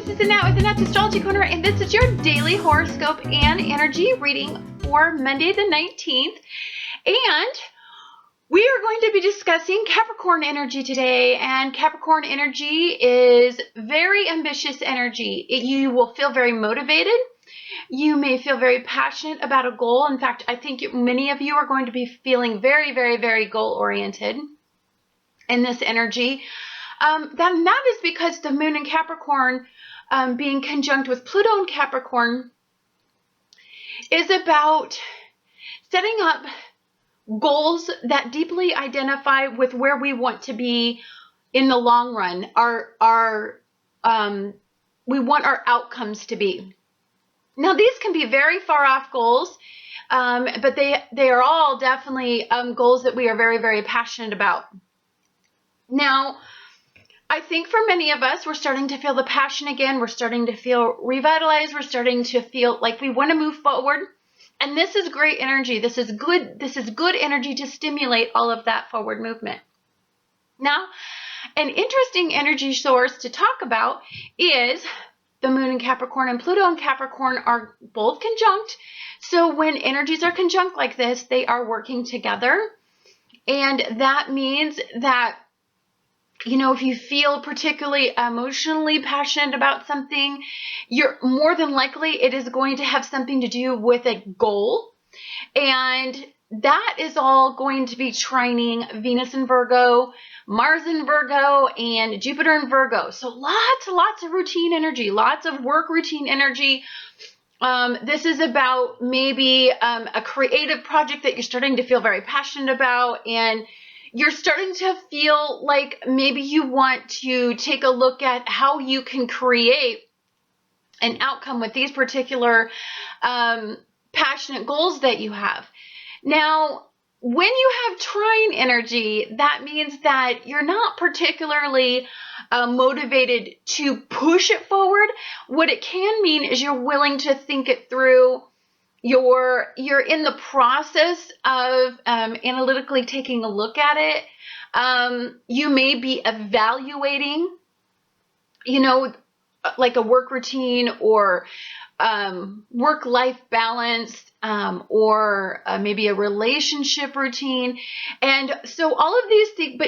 this is Annette with Annette's Astrology Corner, and this is your daily horoscope and energy reading for Monday the 19th. And we are going to be discussing Capricorn energy today, and Capricorn energy is very ambitious energy. You will feel very motivated. You may feel very passionate about a goal. In fact, I think many of you are going to be feeling very, very, very goal-oriented in this energy. That is because the Moon in Capricorn being conjunct with Pluto in Capricorn is about setting up goals that deeply identify with where we want to be in the long run. We want our outcomes to be. Now, these can be very far off goals, but they are all definitely goals that we are very, very passionate about. Now, I think for many of us, we're starting to feel the passion again. We're starting to feel revitalized. We're starting to feel like we want to move forward. And this is great energy. This is good energy to stimulate all of that forward movement. Now, an interesting energy source to talk about is the Moon in Capricorn and Pluto in Capricorn are both conjunct. So when energies are conjunct like this, they are working together. And that means that, you know, if you feel particularly emotionally passionate about something, you're more than likely it is going to have something to do with a goal. And that is all going to be trining Venus in Virgo, Mars in Virgo, and Jupiter in Virgo. So lots of routine energy, lots of work routine energy. This is about maybe a creative project that you're starting to feel very passionate about, and you're starting to feel like maybe you want to take a look at how you can create an outcome with these particular passionate goals that you have. Now, when you have trine energy, that means that you're not particularly motivated to push it forward. What it can mean is you're willing to think it through. You're in the process of analytically taking a look at it. You may be evaluating, you know, like a work routine or work-life balance, or maybe a relationship routine. And so all of these things,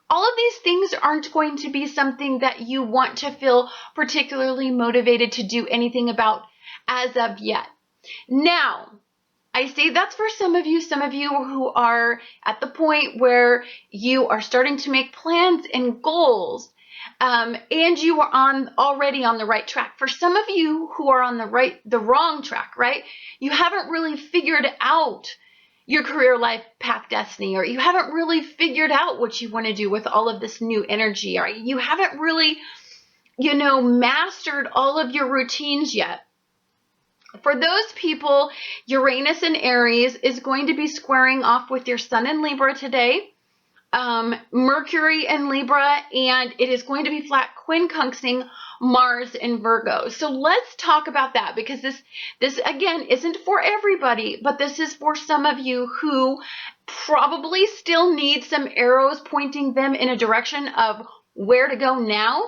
all of these things aren't going to be something that you want to feel particularly motivated to do anything about as of yet. Now, I say that's for some of you who are at the point where you are starting to make plans and goals, and you are already on the right track. For some of you who are on the wrong track, right? You haven't really figured out your career life path destiny, or you haven't really figured out what you want to do with all of this new energy, or you haven't really, you know, mastered all of your routines yet. For those people, Uranus and Aries is going to be squaring off with your Sun in Libra today, Mercury in Libra, and it is going to be flat quincunxing Mars in Virgo. So let's talk about that, because this again isn't for everybody, but this is for some of you who probably still need some arrows pointing them in a direction of where to go now.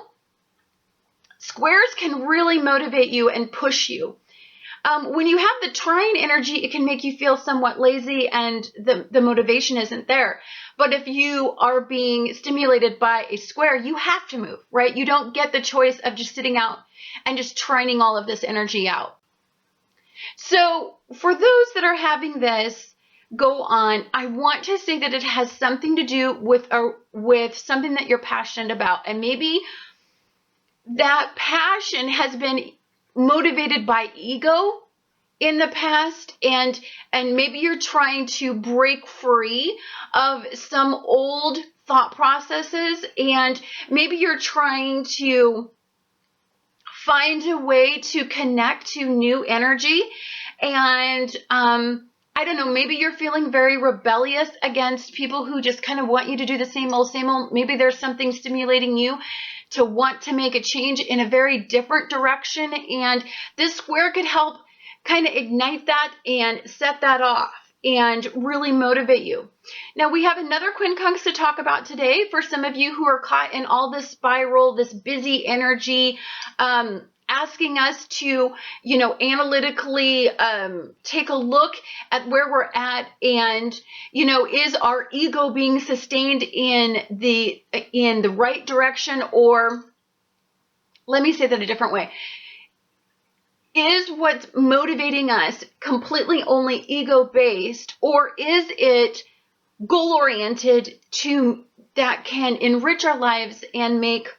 Squares can really motivate you and push you. When you have the trine energy, it can make you feel somewhat lazy and the motivation isn't there. But if you are being stimulated by a square, you have to move, right? You don't get the choice of just sitting out and just trining all of this energy out. So for those that are having this go on, I want to say that it has something to do with something that you're passionate about. And maybe that passion has been motivated by ego in the past, and maybe you're trying to break free of some old thought processes, and maybe you're trying to find a way to connect to new energy. And I don't know, maybe you're feeling very rebellious against people who just kind of want you to do the same old, same old. Maybe there's something stimulating you to want to make a change in a very different direction, and this square could help kind of ignite that and set that off. and really motivate you. Now we have another quincunx to talk about today for some of you who are caught in all this spiral, this busy energy, asking us to, analytically take a look at where we're at, and, is our ego being sustained in the right direction, or let me say that a different way. Is what's motivating us completely only ego-based, or is it goal-oriented that can enrich our lives and make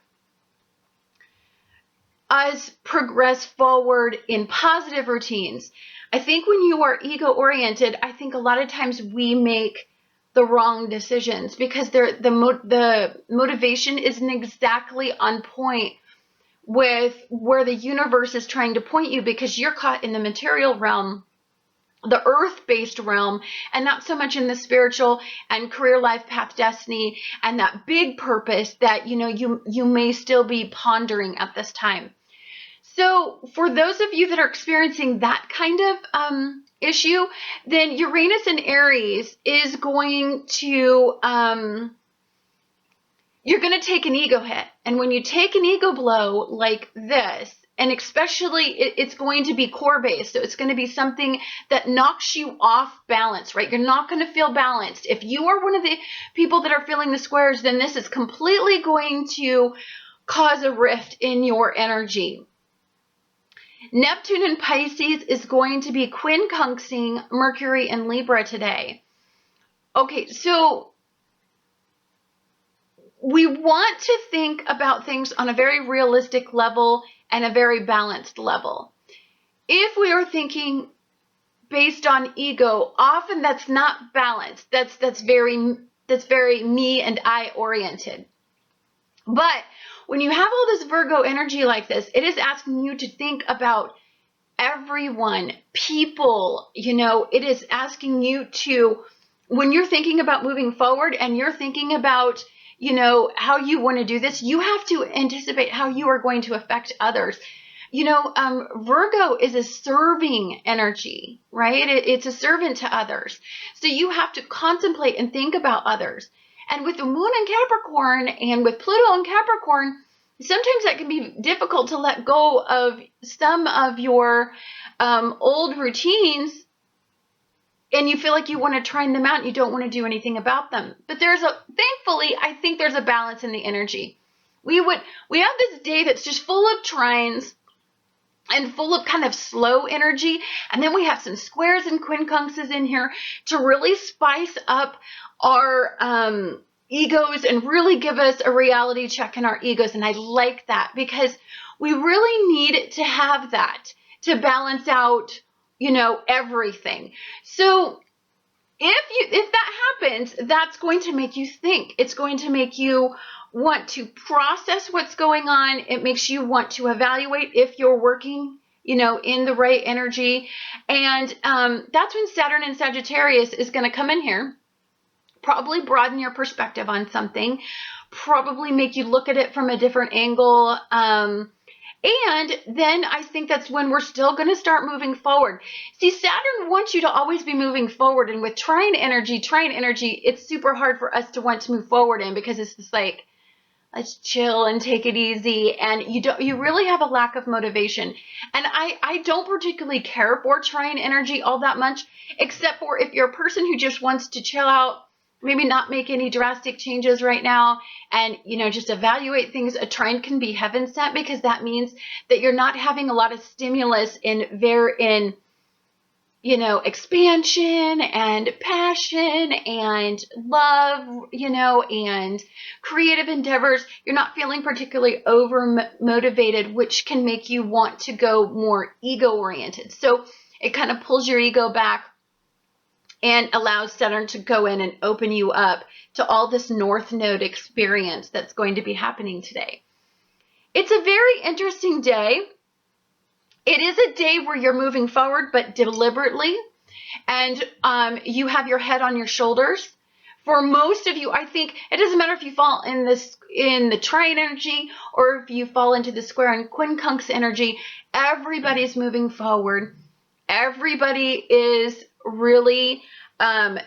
us progress forward in positive routines? I think when you are ego-oriented, I think a lot of times we make the wrong decisions because the motivation isn't exactly on point with where the universe is trying to point you, because you're caught in the material realm, the earth-based realm, and not so much in the spiritual and career, life path, destiny, and that big purpose that you may still be pondering at this time. So for those of you that are experiencing that kind of issue, then Uranus in Aries is going to you're going to take an ego hit. And when you take an ego blow like this, and especially it's going to be core based, so it's going to be something that knocks you off balance, right? You're not going to feel balanced. If you are one of the people that are feeling the squares, then this is completely going to cause a rift in your energy. Neptune in Pisces is going to be quincunxing Mercury in Libra today. Okay, so we want to think about things on a very realistic level and a very balanced level. If we are thinking based on ego, often that's not balanced. That's very me and I oriented. But when you have all this Virgo energy like this, it is asking you to think about everyone, people, it is asking you to, when you're thinking about moving forward and you're thinking about how you want to do this, you have to anticipate how you are going to affect others. Virgo is a serving energy, right? It's a servant to others. So you have to contemplate and think about others. And with the Moon in Capricorn and with Pluto in Capricorn, sometimes that can be difficult to let go of some of your old routines, and you feel like you want to try them out and you don't want to do anything about them. But thankfully, I think there's a balance in the energy. We have this day that's just full of trines and full of kind of slow energy. And then we have some squares and quincunxes in here to really spice up our egos and really give us a reality check in our egos. And I like that because we really need to have that to balance out everything. So if that happens, that's going to make you think. It's going to make you want to process what's going on. It makes you want to evaluate if you're working, in the right energy. And that's when Saturn and Sagittarius is going to come in here, probably broaden your perspective on something, probably make you look at it from a different angle. And then I think that's when we're still going to start moving forward. See, Saturn wants you to always be moving forward. And with trine energy, it's super hard for us to want to move forward in, because it's just like, let's chill and take it easy. And you really have a lack of motivation. And I don't particularly care for trine energy all that much, except for if you're a person who just wants to chill out, maybe not make any drastic changes right now, and just evaluate things. A trine can be heaven sent, because that means that you're not having a lot of stimulus in expansion and passion and love, and creative endeavors. You're not feeling particularly over motivated, which can make you want to go more ego oriented. So it kind of pulls your ego back and allows Saturn to go in and open you up to all this North Node experience that's going to be happening today. It's a very interesting day. It is a day where you're moving forward, but deliberately, and you have your head on your shoulders. For most of you, I think it doesn't matter if you fall in the trine energy or if you fall into the square and quincunx energy. Everybody's moving forward. Everybody is really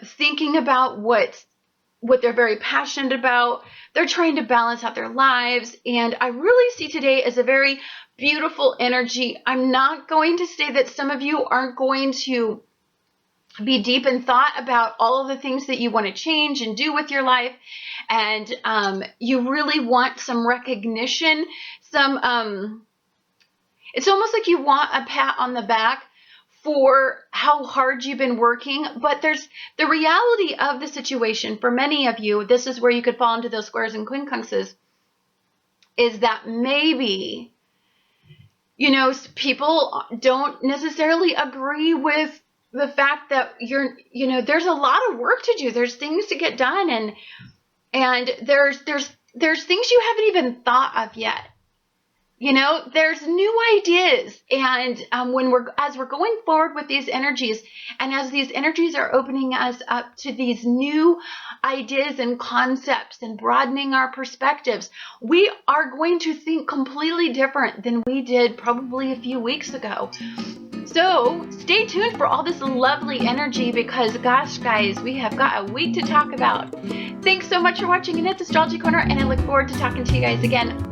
thinking about what they're very passionate about. They're trying to balance out their lives. And I really see today as a very beautiful energy. I'm not going to say that some of you aren't going to be deep in thought about all of the things that you want to change and do with your life. And you really want some recognition, it's almost like you want a pat on the back for how hard you've been working. But there's the reality of the situation for many of you. This is where you could fall into those squares and quincunxes, is that maybe, you know, people don't necessarily agree with the fact that there's a lot of work to do. There's things to get done, and there's things you haven't even thought of yet. You know, there's new ideas, and as we're going forward with these energies, and as these energies are opening us up to these new ideas and concepts and broadening our perspectives, we are going to think completely different than we did probably a few weeks ago. So stay tuned for all this lovely energy, because gosh, guys, we have got a week to talk about. Thanks so much for watching Annette's Astrology Corner, and I look forward to talking to you guys again